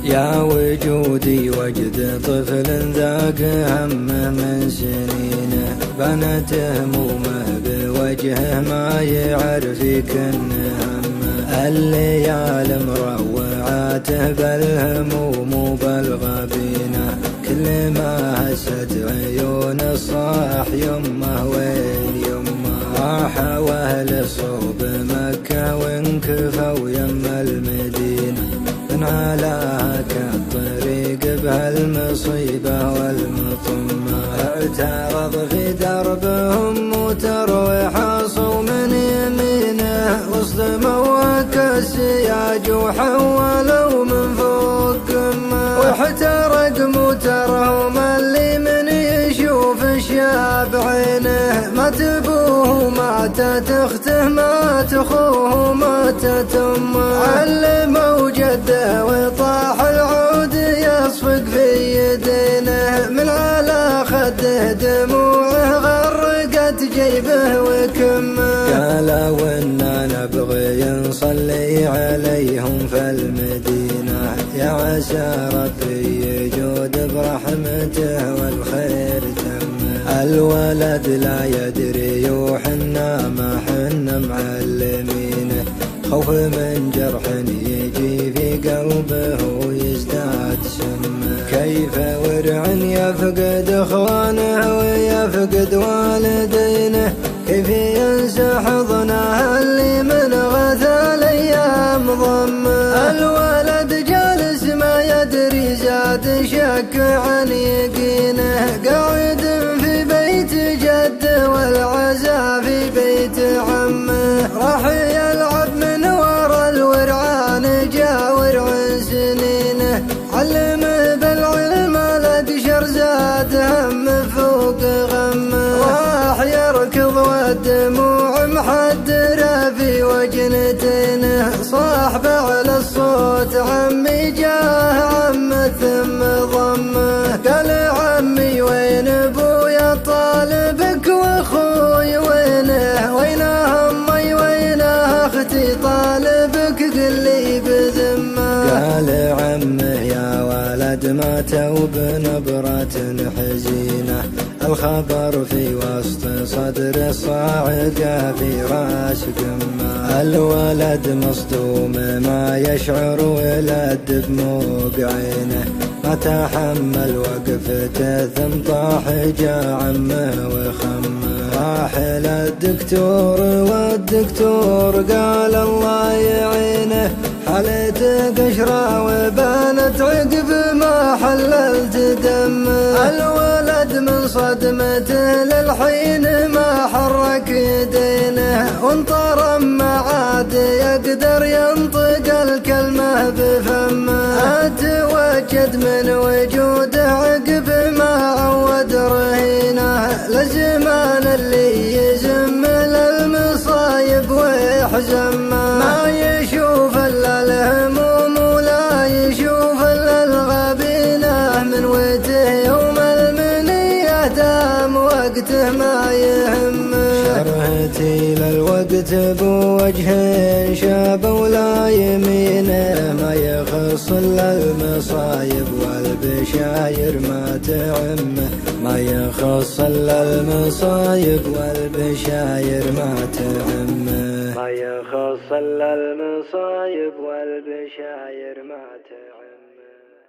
يا وجودي وجد طفل ذاك همه من سنينه، بنت همومه بوجهه ما يعرف يكن همه. الليالي مروعاته بالهموم بالغبينه، كل ما هست عيون الصاح يمه وين يمه. راحوا اهل صوب مكه وانكفوا يم المدينه، من علاك الطريق بهالمصيبة والمطمة. اعترض في دربهم وتروي حاصوا من يمينه، وصدموا كالسياج وحولوا من فوق قمة. واحترق موترهم اللي من يشوف الشاب عينه، مات ابوه ماتت اخته مات اخوه ماتت امه. علموا جده وطاح العود يصفق في يدينه، من على خده دموعه غرقت جيبه وكمه. قالوا إنا نبغي نصلي عليهم في المدينة، يا عسى ربي يجود برحمته والخير تمه. الولد لا يدري وحنا ما حنا معلمينه، خوف من جرح يجي في قلبه ويزداد سمه. كيف ورع يفقد اخوانه ويفقد والدينه، كيف ينسى حضنه اللي من غثى الايام ضمه. الولد جالس ما يدري زاد شك عن يقينه، قاعد في بيت جده والعزا في بيت عمه. راح يلعب من ورا الورعان جا ورع سنينه، علمه بالعلم الأقشر زاد هم فوق غمه. راح يركض والدموع محدرة في وجنتينه، صاح على الصوت عمي جاه عمه ثم ضمه. قال عمي وين ابويا طالبك واخوي وينه، وينه امي وينه اختي طالبك قل لي بذمه. قال عمه يا ولد ماتوا بنبرة حزينة، الخبر في وسط صدر الصاعقة في راس قمة. الولد مصدوم ما يشعر ولد بموق عينه، ما تحمل وقفته ثم طاح جا عمه وخمه. راح للدكتور والدكتور قال الله يعينه، حالته قشرة وبانت عقب ما حللت دمه. الولد من صدمته للحين ما حرك يدينه، وانطرم ما عاد يقدر ينطق الكلمة بفمه. اتوجد من وجوده عقب ما عود رهينه، لزمان اللي يزم للمصايب ويحزمه. ما يشوف الا الهموم ولا يشوف الا الغبينه، من وجهه يوم المنيه دام وقته ما يهمه. شرهتي للوقت بوجه شاب ولا يمينه، ما يخص الا المصايب والبشاير ما تعمه. ما يخص الا المصايب والبشاير ما تعمه. ما يخص الا المصايب والبشاير ما تعمه.